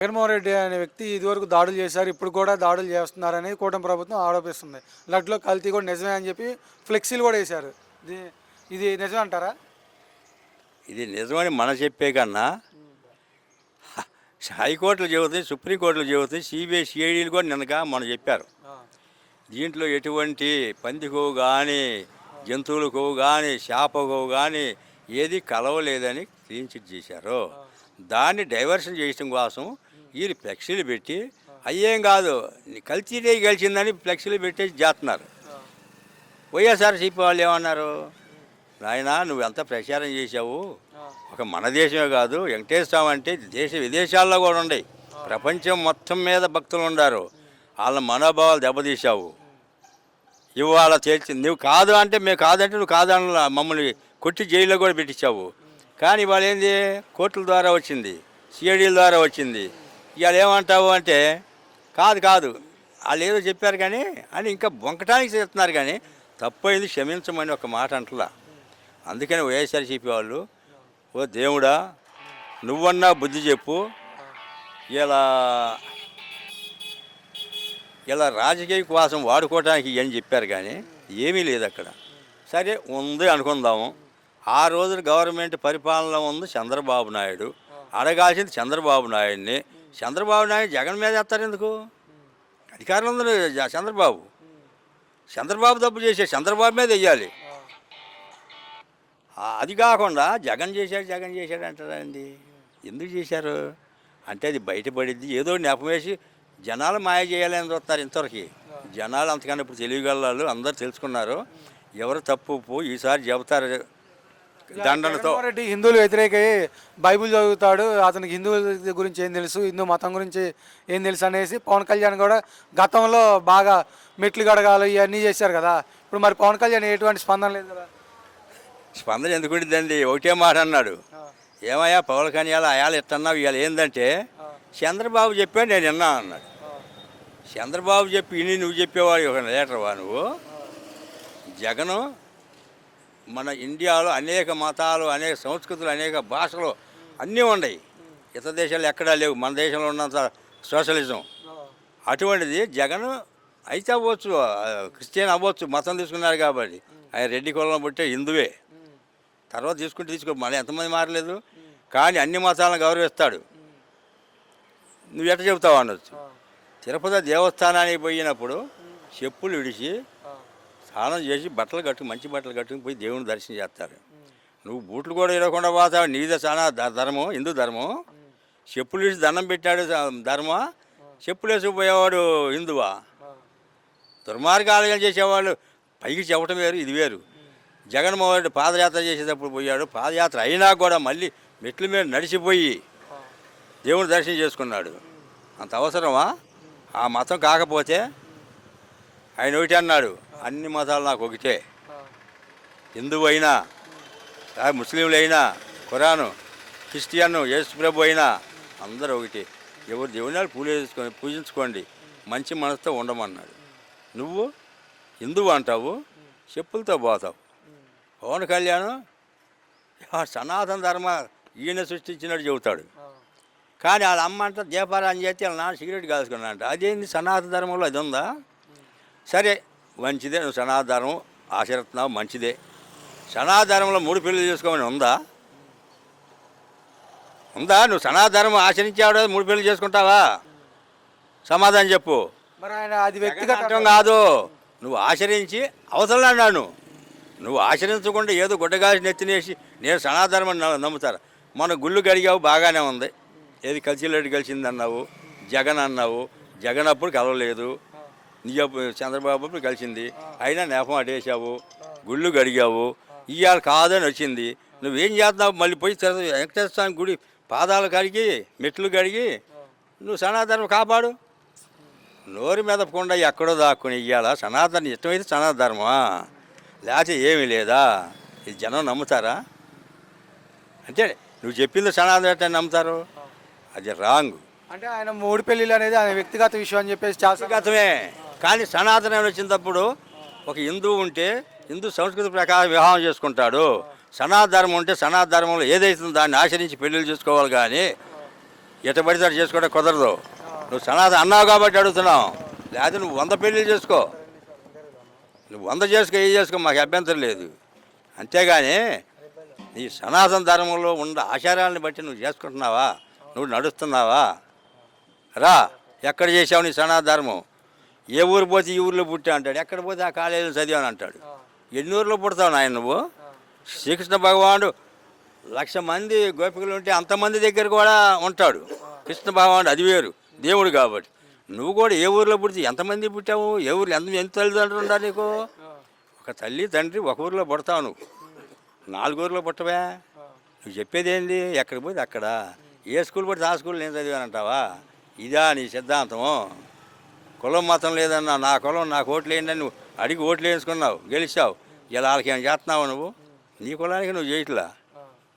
జగన్మోహన్ రెడ్డి అనే వ్యక్తి ఇదివరకు దాడులు చేశారు. ఇప్పుడు కూడా దాడులు చేస్తున్నారని కూటమి ప్రభుత్వం ఆరోపిస్తుంది. లడ్లో కల్తీ కూడా నిజమే అని చెప్పి ఫ్లెక్సీలు కూడా వేశారు. ఇది ఇది నిజమే అంటారా? ఇది నిజమని మనం చెప్పే కన్నా హైకోర్టులు చెబుతాయి, సుప్రీంకోర్టులు చెబుతాయి, సిబిఐ సిఐడీలు కూడా నిన్నగా మనం చెప్పారు. దీంట్లో ఎటువంటి పంది కొవ్వు కానీ, జంతువుల కొవ్వు కానీ, చేప కొవ్వు కానీ ఏది కలవలేదని క్లీన్ చిట్ చేశారు. దాన్ని డైవర్షన్ చేయడం కోసం వీళ్ళు ఫ్లెక్సీలు పెట్టి అయ్యేం కాదు కల్తీనే గెలిచిందని ఫ్లెక్సీలు పెట్టేసి చేస్తున్నారు. వైఎస్ఆర్సీపీ వాళ్ళు ఏమన్నారు, నాయన నువ్వు ఎంత ప్రచారం చేసావు, ఒక మన దేశమే కాదు వెంకటేశ్వర స్వామి అంటే దేశ విదేశాల్లో కూడా ఉన్నాయి, ప్రపంచం మొత్తం మీద భక్తులు ఉన్నారు, వాళ్ళ మనోభావాలు దెబ్బతీసావు. ఇవాళ తేల్చి నువ్వు కాదు అంటే మేము కాదంటే నువ్వు కాదన్న మమ్మల్ని కొట్టి జైల్లో కూడా పెట్టించావు. కానీ ఇవాళ ఏంది కోర్టుల ద్వారా వచ్చింది, సిఐడీల ద్వారా వచ్చింది. ఇవాళ ఏమంటావు అంటే కాదు వాళ్ళు ఏదో చెప్పారు కానీ అని ఇంకా బొంకటానికి చేస్తున్నారు. కానీ తప్పైంది క్షమించమని ఒక మాట అంటలా. అందుకని వైఎస్ఆర్సీపీ వాళ్ళు, ఓ దేవుడా నువ్వన్నా బుద్ధి చెప్పు, ఇలా రాజకీయ కోసం వాడుకోవడానికి అని చెప్పారు కానీ ఏమీ లేదు అక్కడ. సరే ఉంది అనుకుందాము. ఆ రోజు గవర్నమెంట్ పరిపాలన ఉంది చంద్రబాబు నాయుడు, అడగాల్సింది చంద్రబాబు నాయుడిని. చంద్రబాబు నాయుడు జగన్ మీద వేస్తారు ఎందుకు? అధికారంలో ఉంది చంద్రబాబు తప్పు చేసే చంద్రబాబు మీద వెయ్యాలి. అది కాకుండా జగన్ చేశాడు అంటారండి. ఎందుకు చేశారు అంటే అది బయటపడిద్ది, ఏదో నెపమేసి జనాలు మాయ చేయాలని చూస్తారు. ఇంతవరకు జనాలు అంతకన్నా ఇప్పుడు తెలియగలరు, అందరూ తెలుసుకున్నారు ఎవరు తప్పు ఈసారి చెబుతారు దండనతో. రెడ్డి హిందువులు వ్యతిరేకే, బైబిల్ చదువుతాడు, అతనికి హిందువుల గురించి ఏం తెలుసు, హిందూ మతం గురించి ఏం తెలుసు అనేసి పవన్ కళ్యాణ్ కూడా గతంలో బాగా మెట్లు గడగాలి ఇవన్నీ చేశారు కదా. ఇప్పుడు మరి పవన్ కళ్యాణ్ ఎటువంటి స్పందన లేదు కదా. స్పందన ఎందుకు ఉంటుందండి? ఒకటే మాట అన్నాడు, ఏమయ్యా పవన్ కళ్యాణ్ అయాలు ఎట్టన్నావు, ఇవాళ ఏంటంటే చంద్రబాబు చెప్పాడు నేను విన్నా అన్నాడు. చంద్రబాబు చెప్పి ఇన్ని నువ్వు చెప్పేవాడు ఒక లీటర్వా నువ్వు? జగను మన ఇండియాలో అనేక మతాలు, అనేక సంస్కృతులు, అనేక భాషలు అన్నీ ఉన్నాయి. ఇతర దేశాలు ఎక్కడా లేవు, మన దేశంలో ఉన్నంత సోషలిజం. అటువంటిది జగన్ అయితే అవ్వచ్చు, క్రిస్టియన్ అవ్వచ్చు, మతం తీసుకున్నారు కాబట్టి. ఆయన రెడ్డి కులంలో పుట్టే హిందువే, తర్వాత తీసుకో మళ్ళీ ఎంతమంది మారలేదు. కానీ అన్ని మతాలను గౌరవిస్తాడు. నువ్వు ఎట్ట చెబుతావు అనొచ్చు. తిరుపతి దేవస్థానానికి పోయినప్పుడు చెప్పులు విడిచి స్నానం చేసి మంచి బట్టలు కట్టుకుని పోయి దేవుని దర్శనం చేస్తారు. నువ్వు బూట్లు కూడా ఇవ్వకుండా పోతావు, నీదే చాలా ధర్మం, హిందూ ధర్మం. చెప్పులు వేసి దండం పెట్టాడు ధర్మ, చెప్పులు వేసుకుపోయేవాడు హిందువా? దుర్మార్గాలు చేసేవాళ్ళు పైకి చెప్పటం వేరు, ఇది వేరు. జగన్మోహన్ రెడ్డి పాదయాత్ర చేసేటప్పుడు పోయాడు, పాదయాత్ర అయినా కూడా మళ్ళీ మెట్ల మీద నడిచిపోయి దేవుని దర్శనం చేసుకున్నాడు. అంత అవసరమా? ఆ మతం కాకపోతే ఆయన ఒకటి అన్నాడు, అన్ని మతాలు నాకు ఒకటే, హిందువు అయినా, ముస్లింలు అయినా, ఖురాను, క్రిస్టియన్, యేసు ప్రభు అయినా అందరూ ఒకటి. ఎవరు దేవుని పూజించుకోండి, మంచి మనసుతో ఉండమన్నాడు. నువ్వు హిందువు అంటావు, చెప్పులతో పోతావు. పవన్ కళ్యాణ్ సనాతన ధర్మ ఈయన సృష్టించినట్టు చెబుతాడు. కానీ వాళ్ళ అమ్మ అంట దీపారాయణ చేస్తే వాళ్ళ నాన్న సిగరెట్ కాల్చుకున్నా అంట. అదేంది సనాతన ధర్మంలో అది ఉందా? సరే మంచిదే, నువ్వు సనాతన ధర్మం ఆచరిస్తున్నావు, మంచిదే. సనాతన ధర్మంలో 3 పెళ్ళిళ్ళు చేసుకోమని ఉందా? నువ్వు సనాతన ధర్మం ఆచరించావు, 3 పెళ్ళిళ్ళు చేసుకుంటావా? సమాధానం చెప్పు. మరి ఆయన అది వ్యక్తిగతం కాదు, నువ్వు ఆచరించి అవసరం అన్నాను. నువ్వు ఆచరించకుండా ఏదో గుడ్డగాసి నెత్తినేసి నేను సనాతన ధర్మం నమ్ముతారు. మన గుళ్ళు గడిగావు, బాగానే ఉంది. ఏది కలిసిరెడ్డి కలిసింది అన్నావు, జగన్ అన్నావు, జగన్ అప్పుడు కలవలేదు, నీ చంద్రబాబు అప్పుడు కలిసింది, అయినా నేపం అటేసావు, గుళ్ళు గడిగావు. ఇవాళ కాదని వచ్చింది, నువ్వేం చేస్తున్నావు? మళ్ళీ పోయి వెంకటేశ్వర స్వామి గుడి పాదాలు కడిగి మెట్లు కడిగి నువ్వు సనాతనం కాపాడు. నోరు మెదపకుండా ఎక్కడో దాక్కుని ఇవ్వాల సనాతన ఇష్టమైతే సనాతన ధర్మమా, లేకపోతే ఏమీ లేదా? ఇది జనం నమ్ముతారా? అంటే నువ్వు చెప్పింది సనాతన నమ్ముతారు, అది రాంగ్. అంటే ఆయన 3 పెళ్ళిళ్ళు అనేది ఆయన వ్యక్తిగత విషయం అని చెప్పేసి వ్యక్తిగతమే. కానీ సనాతనం వచ్చినప్పుడు ఒక హిందువు ఉంటే హిందూ సంస్కృతి ప్రకారం వివాహం చేసుకుంటాడు. సనాతన ధర్మం ఉంటే సనాతన ధర్మంలో ఏదైతుందో దాన్ని ఆచరించి పెళ్ళిళ్ళు చేసుకోవాలి. కానీ ఎట పడితే అటు చేసుకోవడం కుదరదు. నువ్వు సనాతన అన్నావు కాబట్టి అడుగుతున్నావు. లేకపోతే నువ్వు 100 పెళ్ళిళ్ళు చేసుకో, నువ్వు 100 చేసుకో, ఏ చేసుకో, మాకు అభ్యంతరం లేదు. అంతేగాని నీ సనాతన ధర్మంలో ఉన్న ఆచారాలను బట్టి నువ్వు చేసుకుంటున్నావా, నువ్వు నడుస్తున్నావా? రా, ఎక్కడ చేసావు నీ సనాతన ధర్మం? ఏ ఊరు పోతే ఈ ఊరిలో పుట్టా అంటాడు, ఎక్కడ పోతే ఆ కాలేజీలో చదివాను అంటాడు. ఎన్ని ఊరిలో పుడతావు నాయన నువ్వు? శ్రీకృష్ణ భగవానుడు 1,00,000 మంది గోపికలు ఉంటే అంతమంది దగ్గర కూడా ఉంటాడు కృష్ణ భగవానుడు, అది వేరు దేవుడు కాబట్టి. నువ్వు కూడా ఏ ఊరిలో పుడితే ఎంతమంది పుట్టావు, ఏ ఊరిలో ఎంత తల్లిదండ్రులు ఉండాలి నీకు? ఒక తల్లి తండ్రి ఒక ఊరిలో పుడతావు, నువ్వు 4 ఊరిలో పుట్టవే. నువ్వు చెప్పేది ఏంది? ఎక్కడికి పోతే అక్కడ, ఏ స్కూల్ పడితే ఆ స్కూల్ నేను చదివానంటావా? ఇదా నీ సిద్ధాంతము? కులం మతం లేదన్నా, నా కులం నాకు ఓట్లు వేయండి నువ్వు అడిగి ఓట్లు వేసుకున్నావు, గెలిచావు. ఇలా వాళ్ళకి ఏం చేస్తున్నావు నువ్వు? నీ కులానికి నువ్వు చేయట్లా.